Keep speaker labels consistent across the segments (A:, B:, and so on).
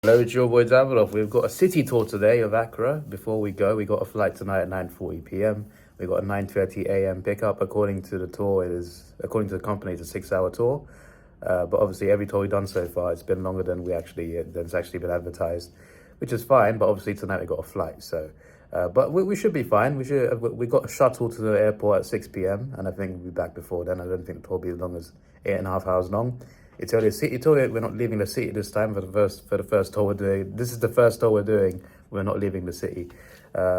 A: Hello, it's your boy Davidoff. We've got a city tour today of Accra. Before we go, we got a flight tonight at 9:40 p.m. We got a 9:30 a.m. pickup. According to the tour, according to the company, it's a 6-hour tour. But obviously, every tour we've done so far, it's been longer than it's actually been advertised, which is fine. But obviously tonight we got a flight, so. But we should be fine. We got a shuttle to the airport at 6 p.m. and I think we'll be back before then. I don't think the tour will be as long as 8.5 hours long. It's only a city tour. We're not leaving the city this time for the first tour we're doing. This is the first tour we're doing. We're not leaving the city.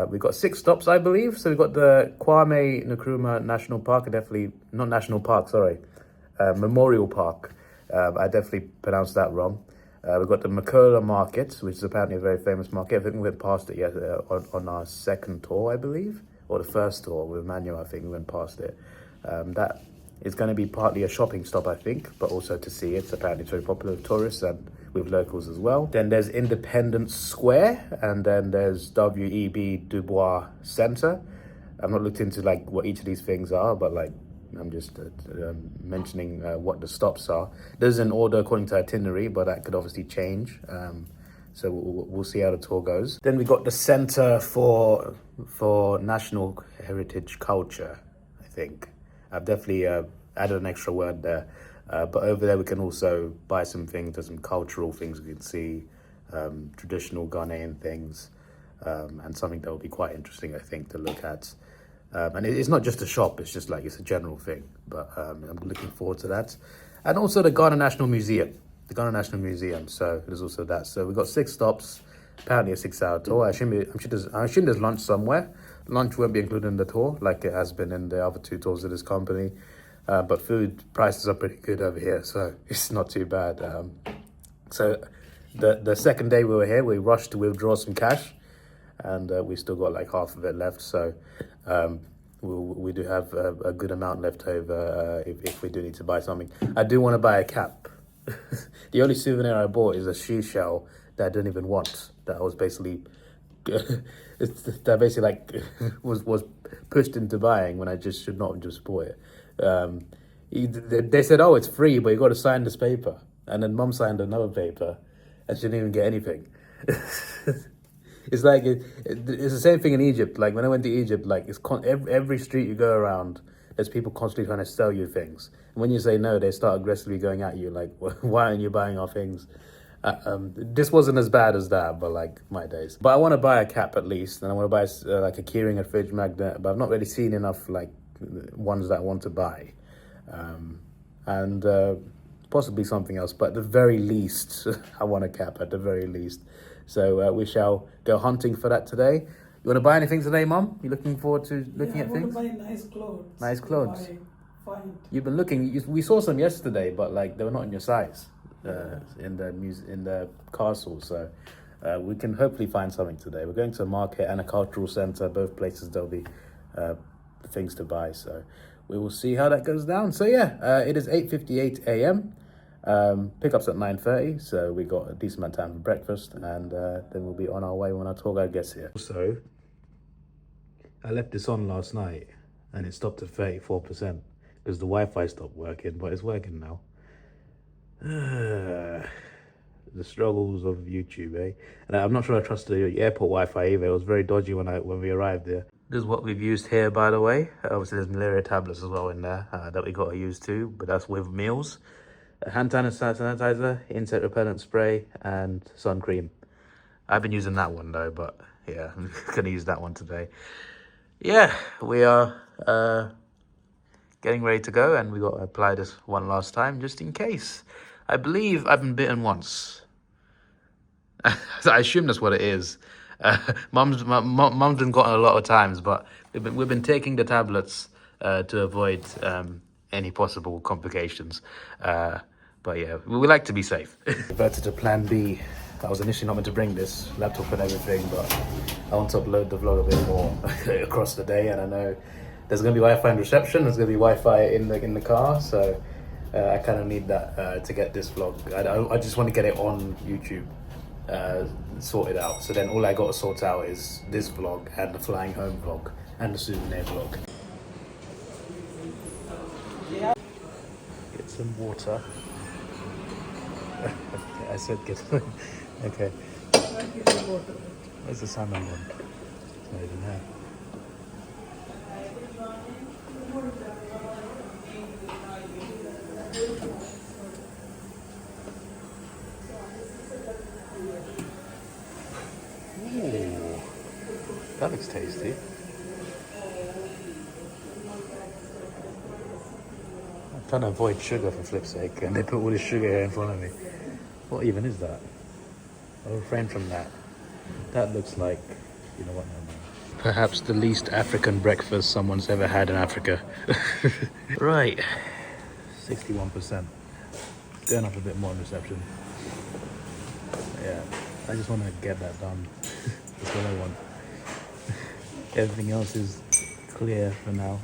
A: We've got 6 stops, I believe. So we've got the Kwame Nkrumah National Park. Not National Park, sorry. Memorial Park. I definitely pronounced that wrong. We've got the Mokola Market, which is apparently a very famous market. I think we went past it on our second tour, I believe. Or the first tour with Manuel, I think we went past it. That is going to be partly a shopping stop, I think, but also to see it. Apparently it's very popular with tourists and with locals as well. Then there's Independance Square, and then there's W.E.B DuBois Center. I've not looked into like what each of these things are, but like I'm just mentioning what the stops are. There's an order according to itinerary, but that could obviously change. So we'll see how the tour goes. Then we got the Center for National Heritage Culture, I think. I've definitely added an extra word there. But over there we can also buy some things. There's some cultural things we can see, traditional Ghanaian things, and something that will be quite interesting, I think, to look at. And it's not just a shop, it's just like, it's a general thing. But I'm looking forward to that. And also the Ghana National Museum. So there's also that. So we've got 6 stops, apparently a 6-hour tour. I assume there's lunch somewhere. Lunch won't be included in the tour, like it has been in the other 2 tours of this company. But food prices are pretty good over here, so it's not too bad. So the second day we were here, we rushed to withdraw some cash. And we still got like half of it left, so we do have a good amount left over if we do need to buy something. I do want to buy a cap. The only souvenir I bought is a seashell that I didn't even want. That was basically like was pushed into buying when I just should not have just bought it. They said, "Oh, it's free, but you got to sign this paper," and then Mum signed another paper, and she didn't even get anything. It's like it's the same thing in Egypt. Like when I went to Egypt, like every street you go around, there's people constantly trying to sell you things. And when you say no, they start aggressively going at you. Like, why aren't you buying our things? This wasn't as bad as that, but like my days. But I want to buy a cap at least, and I want to buy like a keyring, a fridge magnet. But I've not really seen enough like ones that I want to buy, and possibly something else. But at the very least, I want a cap at the very least. So we shall go hunting for that today. You want to buy anything today, Mum? You looking forward to looking at things?
B: I want to buy nice clothes.
A: Nice clothes.
B: Find.
A: You've been looking. We saw some yesterday, but like they were not in your size in the castle. So we can hopefully find something today. We're going to a market and a cultural centre. Both places there'll be things to buy. So we will see how that goes down. So yeah, it is 8:58 a.m. Pickups at 9:30, so we got a decent amount of time for breakfast, and then we'll be on our way when our tour guide gets here. So I left this on last night and it stopped at 34% because the Wi-Fi stopped working, but it's working now. The struggles of YouTube, eh? And I'm not sure I trust the airport Wi-Fi either. It was very dodgy when we arrived there. This is what we've used here, by the way. Obviously there's malaria tablets as well in there that we got to use too, but that's with meals. Hand sanitizer, insect repellent spray, and sun cream. I've been using that one though, but yeah, I'm gonna use that one today. Yeah, we are getting ready to go, and we got to apply this one last time just in case. I believe I've been bitten once. I assume that's what it is. Mum's been gotten a lot of times, but we've been taking the tablets to avoid any possible complications. But yeah, we like to be safe. Reverted to plan B. I was initially not meant to bring this laptop and everything, but I want to upload the vlog a bit more across the day, and I know there's going to be Wi-Fi in reception, there's going to be Wi-Fi in the car, so I kind of need that to get this vlog. I just want to get it on YouTube sorted out, so then all I got to sort out is this vlog and the flying home vlog and the souvenir vlog. Get some water. I said get Okay. Where's the salmon one? It's not even there. Ooh, that looks tasty. I'm trying to avoid sugar for flip's sake, and they put all this sugar here in front of me. What even is that? I'll refrain from that. That looks like, you know what, no, no. Perhaps the least African breakfast someone's ever had in Africa. Right, 61%. Going up a bit more in reception. Yeah, I just want to get that done. That's what I want. Everything else is clear for now.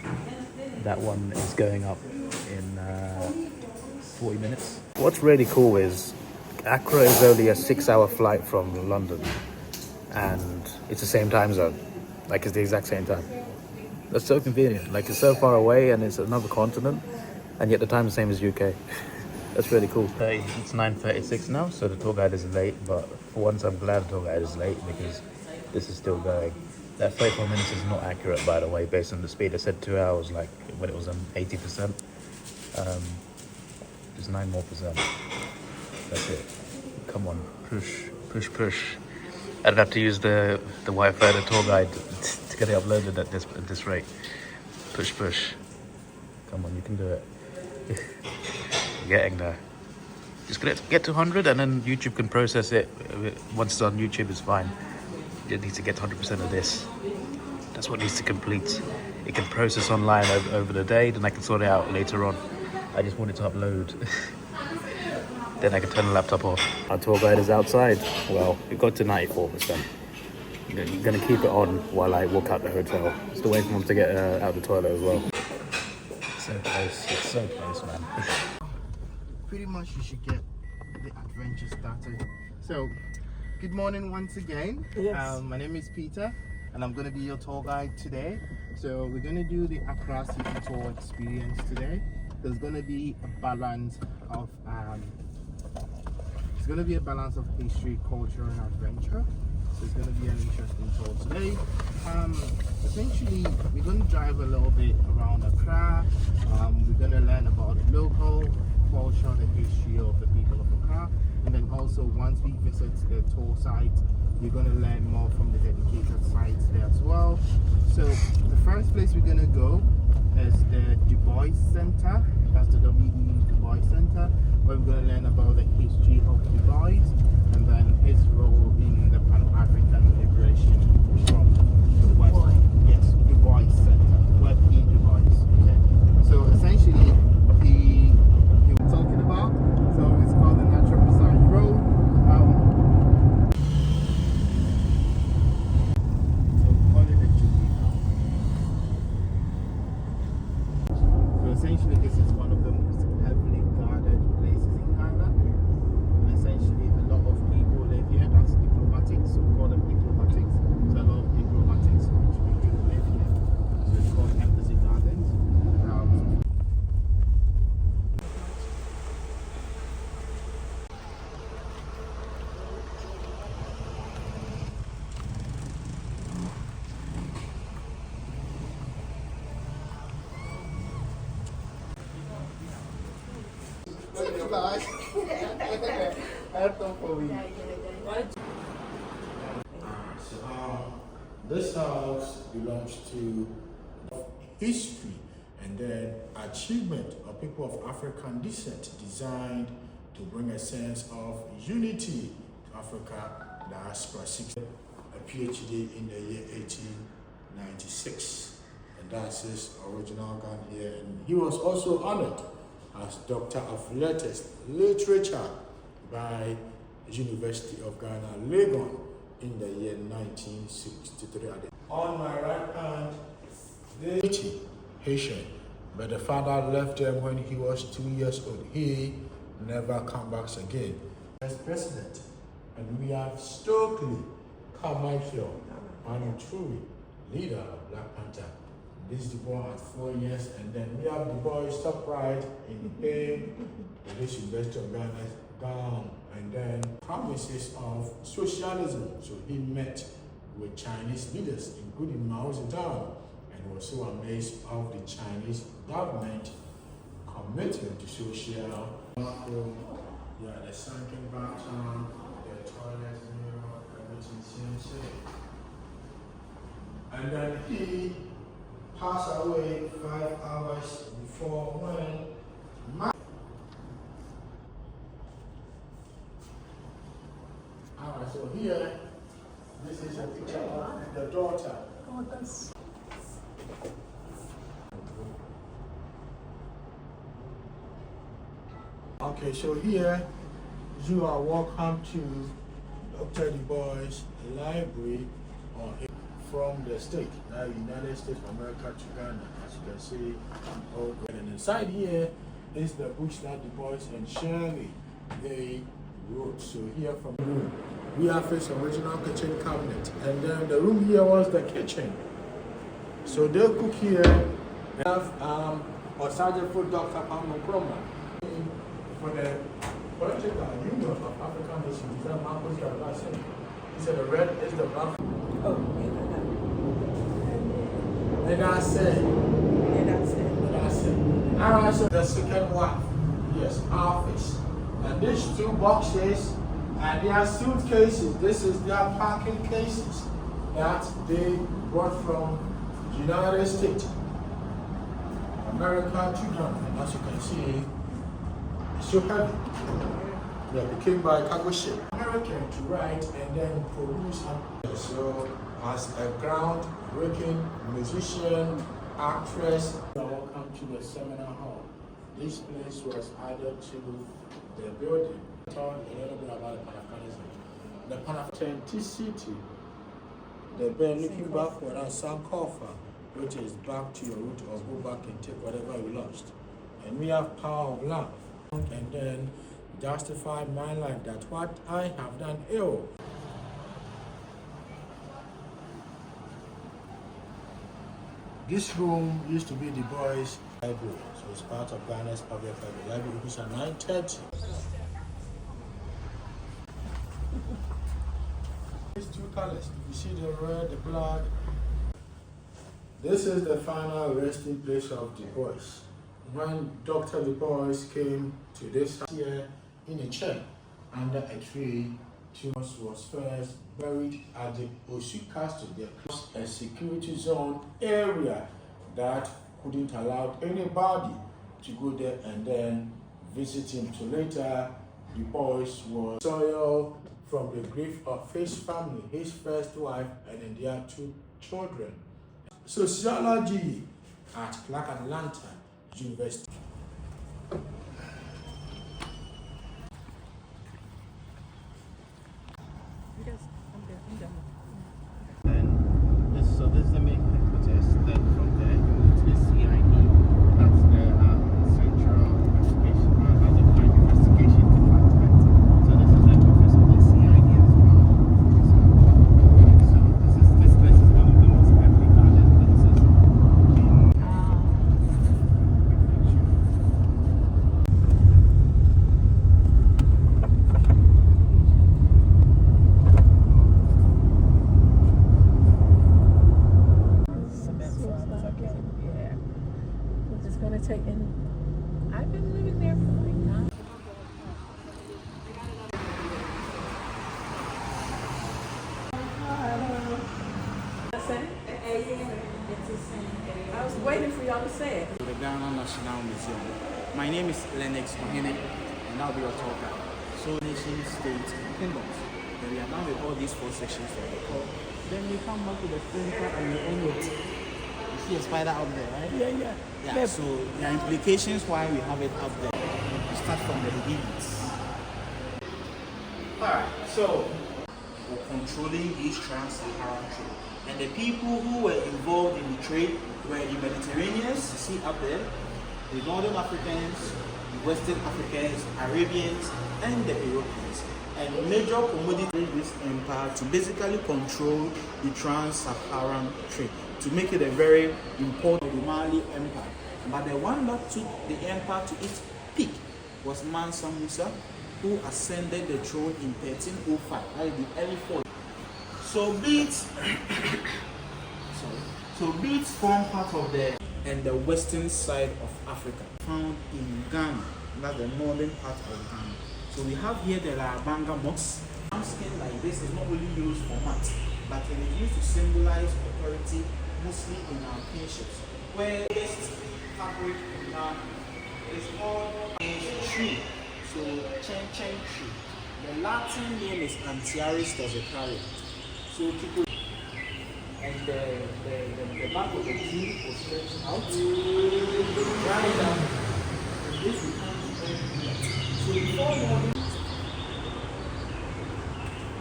A: That one is going up in 40 minutes. What's really cool is Accra is only a 6-hour flight from London, and it's the same time zone. Like, it's the exact same time. That's so convenient. Like, it's so far away and it's another continent, and yet the time's the same as UK. That's really cool. It's 9:36 now, so the tour guide is late, but for once I'm glad the tour guide is late because this is still going. That 34 minutes is not accurate, by the way, based on the speed. I said 2 hours, like when it was on 80%. Just 9 more percent. That's it. Come on, push, push, push. I'd have to use the Wi-Fi, the tour guide, to get it uploaded at this rate. Push, push. Come on, you can do it. You're getting there. Just get to 100, and then YouTube can process it. Once it's on YouTube, it's fine. It needs to get 100% of this. That's what needs to complete. It can process online over the day, then I can sort it out later on. I just want it to upload. Then I can turn the laptop off. Our tour guide is outside. Well, it got to 94%. You're gonna keep it on while I walk out the hotel. Still waiting for him to get out of the toilet as well. So close. It's so close, man.
B: Pretty much you should get the adventure started. So, good morning once again.
C: Yes.
B: My name is Peter, and I'm going to be your tour guide today. So we're going to do the Accra City Tour experience today. There's going to be a balance of history, culture, and adventure. So it's going to be an interesting tour today. Essentially, we're going to drive a little bit around Accra. We're going to learn about local culture, the history of the people of Accra, and then also once we visit the tour site, we're going to learn more from the dedicated sites there as well. So the first place we're going to go is the DuBois Center. That's the W.E.B DuBois Center, where we're going to learn about the history of DuBois and then his role in the Pan-African liberation from the West. Yes, DuBois Center, W.E.B DuBois. Okay. So essentially, he was talking about, so it's called the Natural Reserve Road. So we call it the Jubilee Road. So essentially, this is one of the most heavily guarded places in Ghana. And essentially, a lot of people live here. That's diplomatics, so we call them diplomatics. So a lot of diplomatics which people live here. So it's called Embassy Gardens.
D: This house belongs to history and then achievement of people of African descent, designed to bring a sense of unity to Africa diaspora. A PhD in the year 1896, and that's his original gun here. And he was also honored as Doctor of Literature by the University of Ghana, Legon, in the year 1963. On my right hand, the Haitian, but the father left them when he was 2 years old. He never come back again as president. And we have Stokely Carmichael, True leader of Black Panther. This DuBois at 4 years, and then we have DuBois top right in Payne, the University of Ghana, down, and then promises of socialism. So he met with Chinese leaders, including Mao Zedong, and was so amazed of the Chinese government commitment to social. Yeah, the sunken bathroom, the toilet, everything seems safe. And then he passed away 5 hours before when. Alright, so here, this is a picture of the daughter.
C: Oh, that's...
D: Okay, so here you are welcome to Dr. DuBois library from the state, United States of America to Ghana, as you can see. And inside here is the books that DuBois and Shirley they wrote. So here from the room, we have his original kitchen cabinet, and then the room here was the kitchen. So they cook here. They have Sergeant Food Dr. Nkrumah. For the political union of African nations, is that Marcos Garcia? He said the red is the black.
C: Oh,
D: And I said. Alright, so the second wife, yes, office. And these 2 boxes, and they are suitcases. This is their packing cases that they brought from the United States, America to Ghana. And as you can see, it's so heavy. They came by cargo ship. American to write and then produce. So as a groundbreaking musician, actress, welcome to the seminar hall. This place was added to the building. Talk a little bit about the Pan-Africanism. The Pan-Authenticity. The band looking backward and Sankofa, which is back to your root or go back and take whatever you lost. And we have power of love. And then justify my life that what I have done ill. This room used to be DuBois library, so it's part of Ghana's public library. Library opens at 9:30. These 2 colors, you see the red, the black. This is the final resting place of DuBois. When Dr. DuBois came to this house here in a chair under a tree, was first buried at the Osu Castle, a security zone area that couldn't allow anybody to go there and then visit him. So later, DuBois was soiled from the grief of his family, his first wife, and then their 2 children. Sociology at Clark Atlanta University.
B: This is the main headquarters. Then from there you move to the CID. That's the Central Investigation Investigation Department. So this is the office of the CID as well. So this place is one of the most heavily guarded places in
C: I've been living there for like 9. I was waiting for y'all to say it.
E: The Ghana National Museum. My name is Lennox Mahene, and I'll be your talker. So, nation, state, kingdoms. Then we are done with all these 4 sections for the call. Then we come back to the center and we end it. You see a spider up there, right? Yeah. So there are implications why we have it up there. We start from the beginnings. Alright, so we're controlling this trans-Saharan trade. And the people who were involved in the trade were the Mediterraneans, you see up there, the Northern Africans, the Western Africans, Arabians, and the Europeans. And major commodity this empire to basically control the trans-Saharan trade, to make it a very important Mali empire. But the one that took the empire to its peak was Mansa Musa, who ascended the throne in 1305. That is the early 40s. So beads, beads form part of the western side of Africa, found in Ghana. That's the northern part of Ghana. So we have here the Larabanga mox. Skin like this is not really used for mat, but it is used to symbolize authority, mostly in our kinships. Where this fabric is called a tree, so chen tree. The Latin name is Antiaris tositaria. So people, and the back of the tree was stretched out, dry down, and this becomes very. So before modern,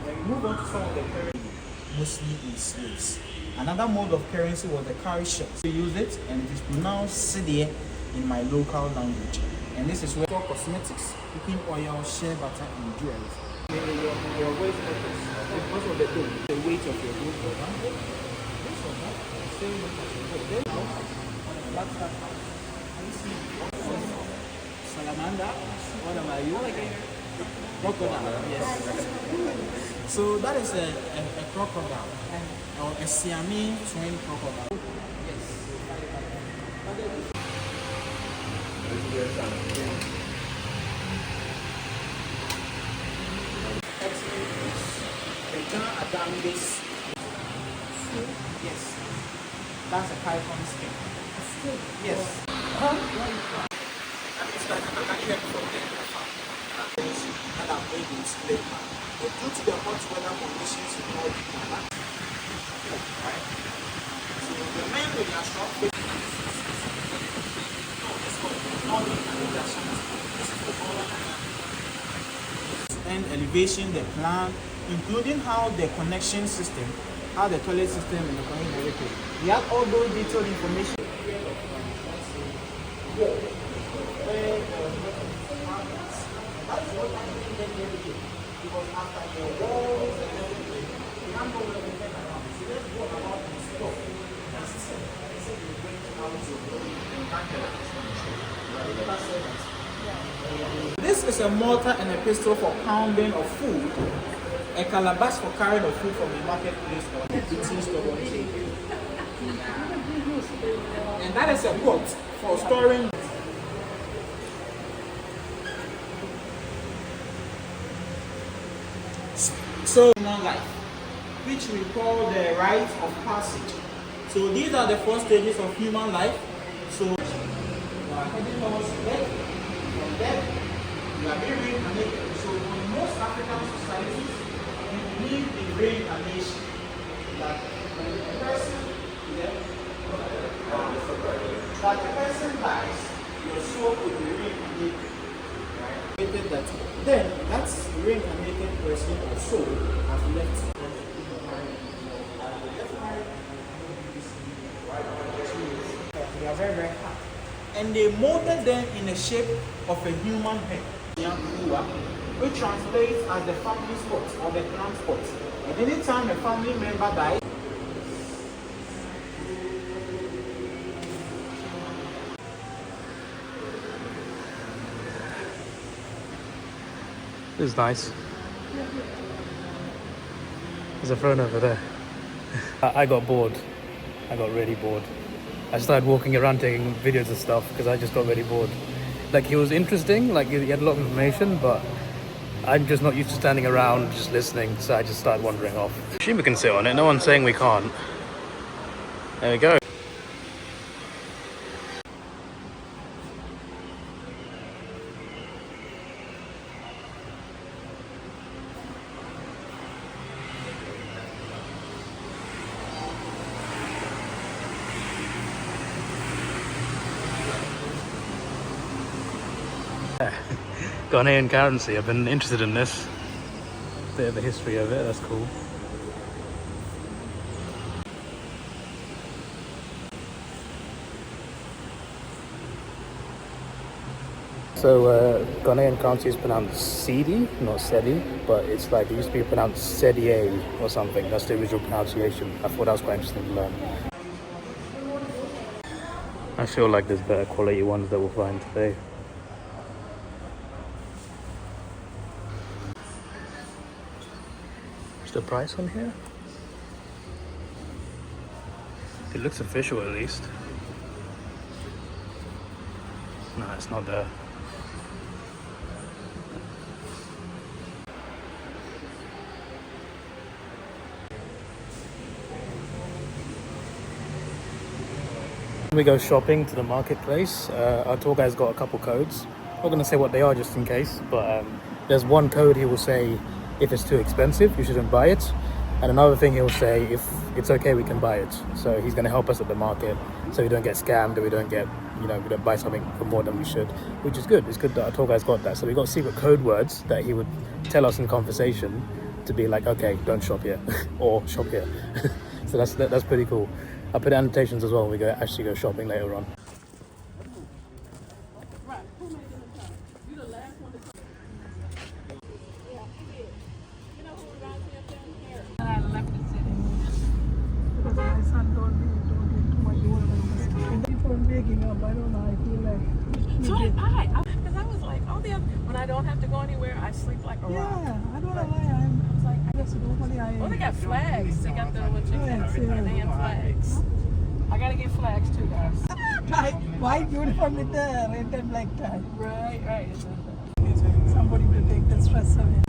E: and move on to some of the currency, mostly in slaves. Another mode of currency was the cowrie shell. We use it, and it is pronounced sidie in my local language. And this is where for cosmetics, cooking oil, shea butter, and jewelry. Your waist purpose, because of the weight of your goods, for example, this or that, same weight as your goods. Then now, on the back side, you see salamander. What am I? You again? Crocodile. Yes. So that is a crocodile, or a Siamese twin crocodile. Yes. Yes. That's a python skin. Yes. It's like an American protein that are made in display. But due to the hot weather conditions in North Ghana, right? So the men with their strong faith. And elevation, the plan, including how the connection system, how the toilet system and the connection everything. We have all those detailed information. Because after the walls and everything, we can't go where we get around. So let's go about the stuff. That's the same. I said we're going to how to go and can't get it. This is a mortar and a pestle for pounding of food, a calabash for carrying of food from the marketplace or the eating store table. And that is a pot for storing. So human life, which we call the rite of passage. So these are the 4 stages of human life. So you are heading towards death. From death, you are being reincarnated. So in most African societies, we believe in reincarnation. That when a person dies, your soul will be reincarnated. Right? That then that's reincarnated person or soul has left. They are very, very hard. And they molded them in the shape of a human head, which translates as the family spot or the clan spot. And anytime a family member dies,
A: This is nice. There's a throne over there. I got bored. I got really bored. I started walking around taking videos of stuff because I just got really bored. Like, it was interesting, like he had a lot of information, but I'm just not used to standing around just listening, so I just started wandering off. Assume we can sit on it, no one's saying we can't. There we go. Ghanaian currency, I've been interested in this. Bit of the history of it, that's cool. So Ghanaian currency is pronounced Cedi, not Sedi, but it's like, it used to be pronounced Sedie or something. That's the original pronunciation. I thought that was quite interesting to learn. I feel like there's better quality ones that we'll find today. the price on here? It looks official at least. No, it's not there. We go shopping to the marketplace. Our tour guide's got a couple codes. I'm not going to say what they are just in case, but there's one code he will say if it's too expensive, you shouldn't buy it. And another thing he'll say, if it's okay, we can buy it. So he's going to help us at the market so we don't get scammed, or we don't get, we don't buy something for more than we should, which is good. It's good that our tour guide's got that. So we got secret code words that he would tell us in conversation to be like, okay, don't shop here or shop here. So that's pretty cool. I'll put annotations as well when we actually go shopping later on.
C: So did I. Because I was like, oh, when I don't have to go anywhere, I sleep like a rock.
F: Yeah, I don't know why I was like, I just normally
C: Oh, they got flags. They got the everything. They have flags. I gotta get flags too, guys.
F: white uniform with the red and black tie.
C: Right.
F: Somebody to take the stress away.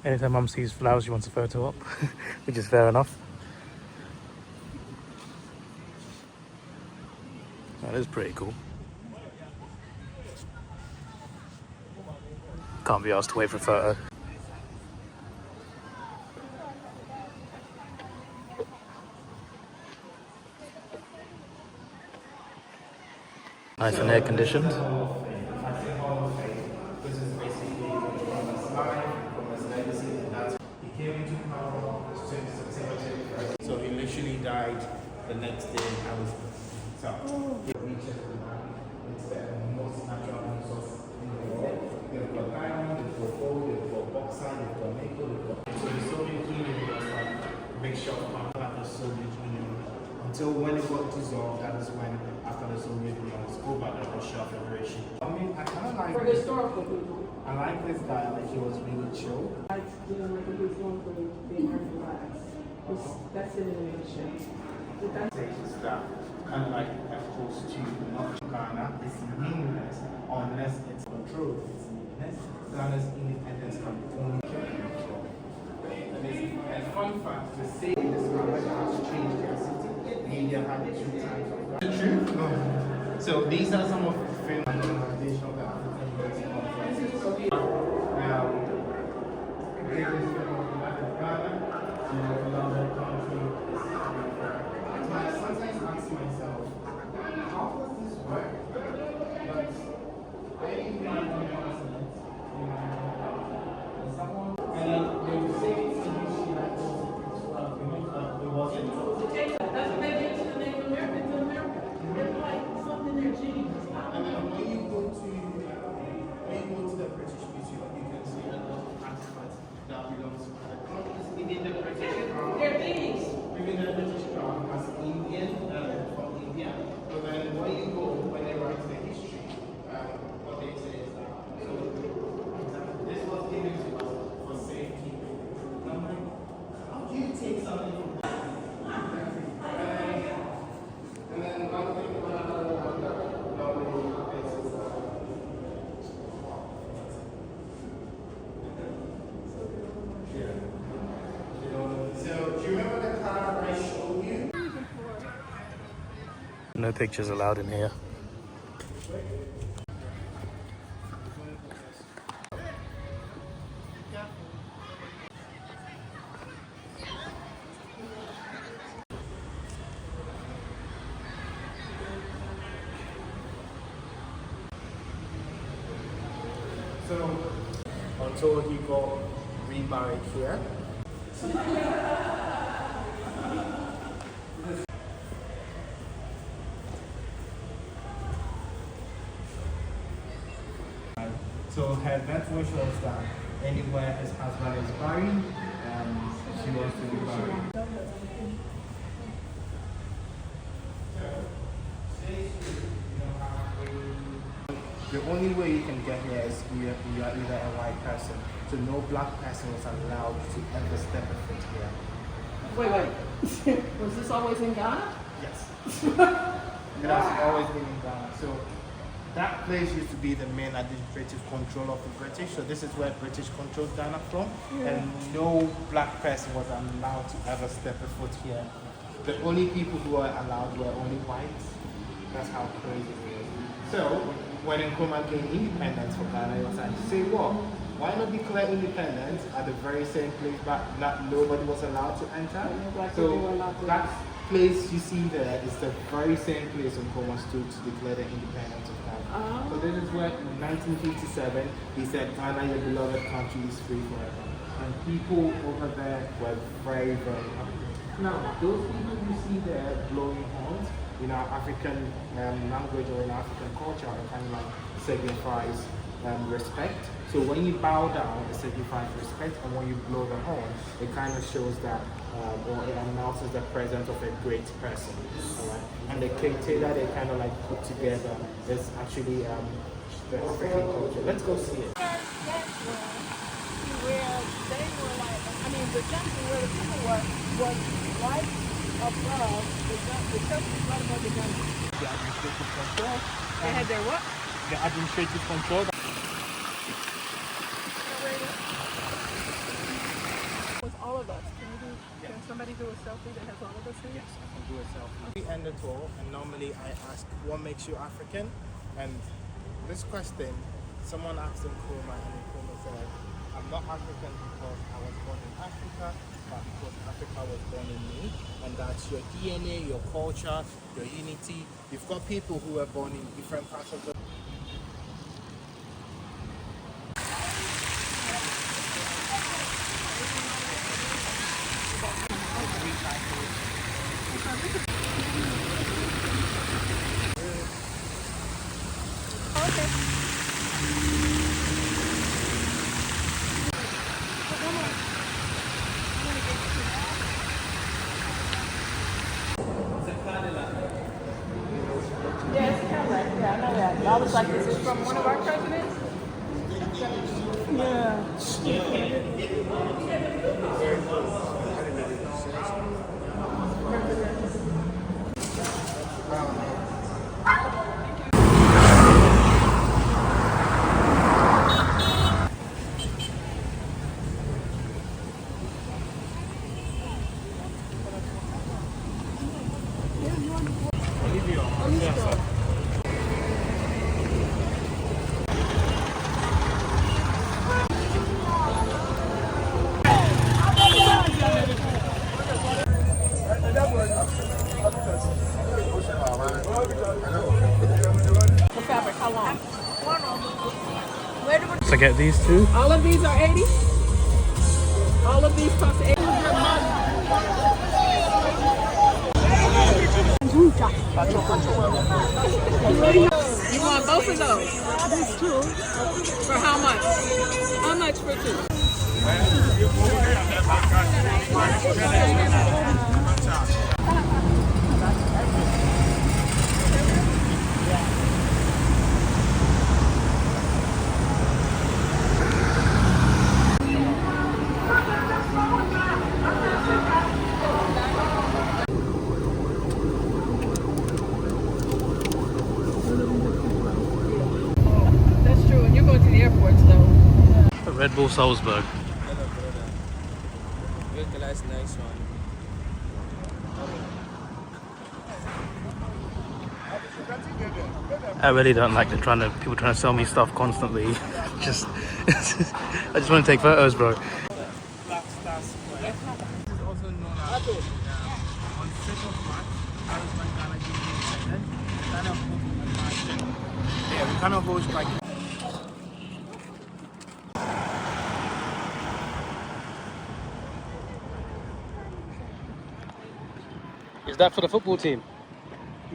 A: Anytime Mum sees flowers, she wants a photo op, which is fair enough. That is pretty cool. Can't be asked to wait for a photo. Nice and air conditioned.
B: So he literally died the next day. I was so he reached it's the most natural resource in the world. They've got diamond, they've got gold, they've got bauxite, they've got nickel, they've got. So the Soviet Union was like a mixture of the Soviet Union until when it got dissolved. That is when after the Soviet Union was over the Russia Federation. I mean, I kind of like
C: For historical people.
B: I like this guy. Like he was really chill.
C: I didn't like a good one for the American flags. That's an innovation.
B: Stations that kind of like opposed to not Ghana is meaningless unless it's controlled. It's meaningless. Ghana's independence can be only and it's a fun fact to say this Ghana has changed their city. Media had it 2 times. True? No. So these are some of the film and organization of the African Unity Conference. Greatest film of Ghana, another country. I sometimes ask myself, how does this work? But I find someone, and then they will say it's a history like it wasn't.
C: That's what they did to the Native Americans in America. They're like something in their genes.
B: And then when you go to the British Museum, you can see artifacts that belongs to the countries within the British Crown.
C: They're thieves.
B: Within the British Crown as Indian from India. But then when you go, when they write the history, what they say is that so this was given to us for safety. And I'm like, how do you take something from that? And then one thing so do you remember the card I showed you?
A: No pictures allowed in here.
B: So until he got remarried here. So her death wish was that anywhere his husband is buried, she wants to be buried. The only way you can get here is you are either a white person. So no black person was allowed to ever step a foot here.
C: Wait. Was this always in Ghana?
B: Yes. It has always been in Ghana. So that place used to be the main administrative control of the British. So this is where British controlled Ghana from. And no black person was allowed to ever step a foot here. The only people who were allowed were only whites. That's how crazy it is. So when Nkrumah gained independence for Ghana, he was like, say what? Why not declare independence at the very same place but nobody was allowed to enter? So that place you see there is the very same place Nkrumah stood to declare the independence of Ghana. So this is where in 1957 he said, Ghana, your beloved country, is free forever. And people over there were very, very happy. Now, those people you see there blowing horns in our African language or in African culture, it kind of like signifies respect. So when you bow down, it signifies respect, and when you blow the horn, it kind of shows that, or it announces the presence of a great person. Alright? And the cake that they kind of like put together is actually the African culture. Let's go see it.
F: Where they were like, I mean, the junction where the people were was right above the church was right above the junction.
B: The administrative control.
C: They had their what?
B: The administrative control.
F: Was all of us. Can somebody do a selfie that has all of us in it?
B: Yes, I can do a selfie. We end the tour, and normally I ask, what makes you African? And this question, someone asked Nkrumah, and Nkrumah said, I'm not African because I was born in Africa, but because Africa was born in me. And that's your DNA, your culture, your unity. You've got people who were born in different parts of the
C: I was like, this is from one of our presidents? The fabric, how long?
A: So get these two.
C: All of these are 80? All of these cost 80? You want both of those? These two. For how much? How much for two? That's true, and you're going to the airports though.
A: Red Bull Salzburg.
B: Nice one.
A: I really don't like people trying to sell me stuff constantly. Just, I just want to take photos, bro.
B: Black Star Square. This is also known as on 6th of March, that is when Ghana gave independence. Ghana hosted a march. Yeah, we kind of host like
A: that for the football team?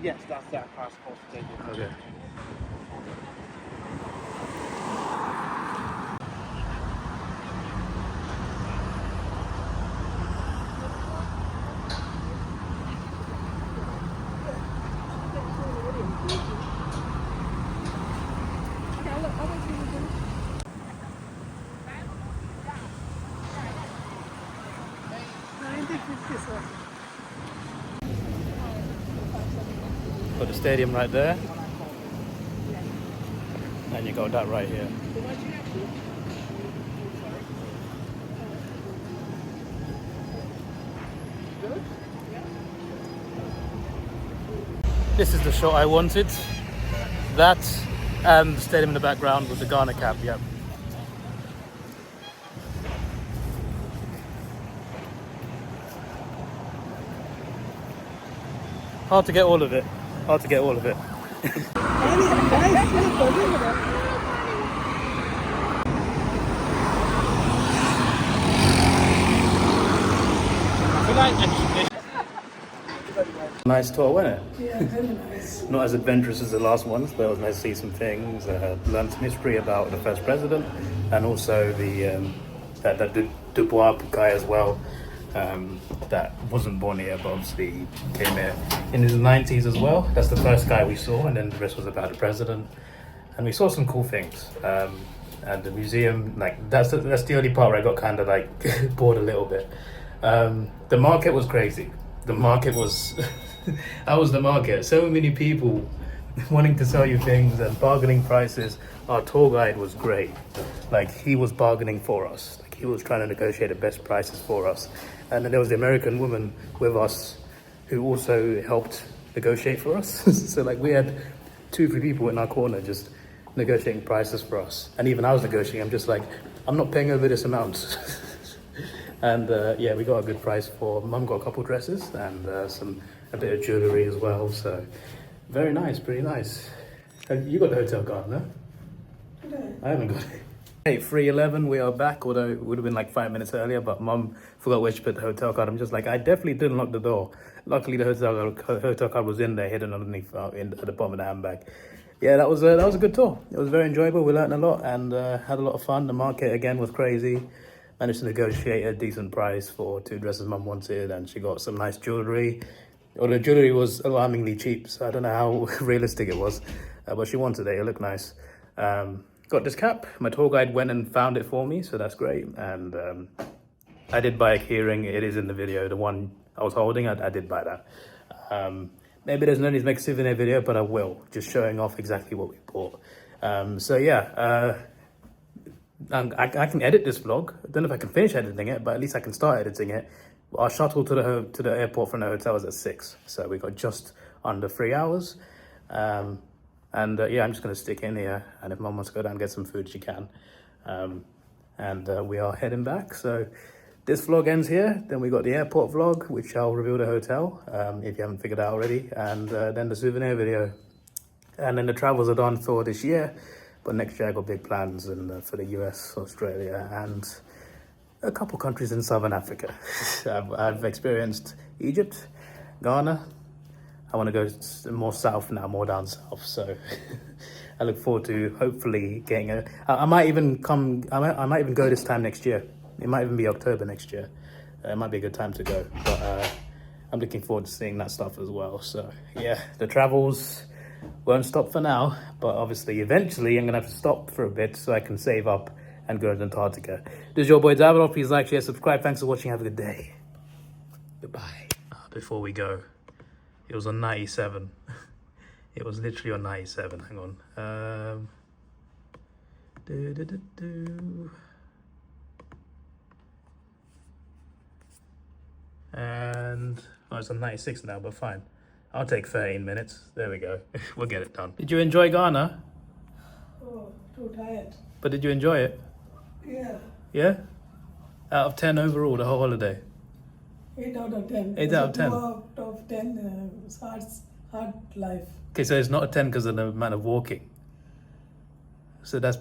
B: Yes, that's the Accra Sports Stadium.
A: Okay. Got the stadium right there. And you got that right here. This is the shot I wanted. That and the stadium in the background with the Ghana cap, yep. Hard to get all of it. Hard to get all of it. Nice tour, wasn't it?
F: Yeah, very nice.
A: Not as adventurous as the last ones, but it was nice to see some things, learn some history about the first president, and also the that DuBois guy as well. That wasn't born here, but obviously came here in his 90s as well. That's the first guy we saw, and then the rest was about the president. And we saw some cool things. And the museum, like that's the only part where I got kind of like bored a little bit. The market was crazy. The market was, that was the market. So many people wanting to sell you things and bargaining prices. Our tour guide was great. Like he was bargaining for us. Like he was trying to negotiate the best prices for us. And then there was the American woman with us who also helped negotiate for us. So like we had 2-3 people in our corner just negotiating prices for us. And even I was negotiating, I'm just like, I'm not paying over this amount. And yeah, we got a good price for, Mum got a couple dresses and a bit of jewellery as well. So very nice, pretty nice. You got the hotel card, no? I haven't got it. Hey, 3:11, we are back, although it would have been like 5 minutes earlier, but Mum forgot where she put the hotel card. I'm just like, I definitely didn't lock the door. Luckily, the hotel card was in there, hidden underneath at the bottom of the handbag. Yeah, that was a good tour. It was very enjoyable. We learned a lot and had a lot of fun. The market, again, was crazy. Managed to negotiate a decent price for 2 dresses Mum wanted, and she got some nice jewellery. Well, the jewellery was alarmingly cheap, so I don't know how realistic it was, but she wanted it. It looked nice. Got this cap. My tour guide went and found it for me, so that's great. And I did buy a keyring. It is in the video. The one I was holding, I did buy that. Maybe there's no need to make a souvenir video, but I will. Just showing off exactly what we bought. So yeah, I can edit this vlog. I don't know if I can finish editing it, but at least I can start editing it. Our shuttle to the airport from the hotel was at 6, so we got just under 3 hours. And yeah, I'm just going to stick in here, and if Mum wants to go down and get some food, she can. And we are heading back. So this vlog ends here. Then we got the airport vlog, which I'll reveal the hotel, if you haven't figured out already. And then the souvenir video. And then the travels are done for this year. But next year I got big plans for the US, Australia, and a couple countries in Southern Africa. I've experienced Egypt, Ghana. I want to go more south now, more down south. So I look forward to hopefully getting I might even go this time next year. It might even be October next year. It might be a good time to go. But I'm looking forward to seeing that stuff as well. So yeah, the travels won't stop for now. But obviously, eventually, I'm going to have to stop for a bit so I can save up and go to Antarctica. This is your boy Davidoff. Please like, share, subscribe. Thanks for watching. Have a good day. Goodbye. Before we go. It was on 97. It was literally on 97. Hang on. And oh, it's on 96 now, but fine. I'll take 13 minutes. There we go. We'll get it done. Did you enjoy Ghana?
F: Oh, too tired.
A: But did you enjoy it?
F: Yeah,
A: Yeah? Out of 10 overall, the whole holiday?
F: 8 out of 10.
A: 8 out of 10.
F: 2 out of 10 hard life.
A: Okay, so it's not a 10 because of the amount of walking. So that's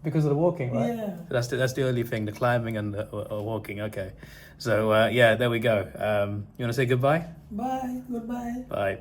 A: Because of the walking, right?
F: Yeah.
A: That's the only thing, the climbing and the walking. Okay. So yeah, there we go. You want to say goodbye?
F: Bye. Goodbye.
A: Bye.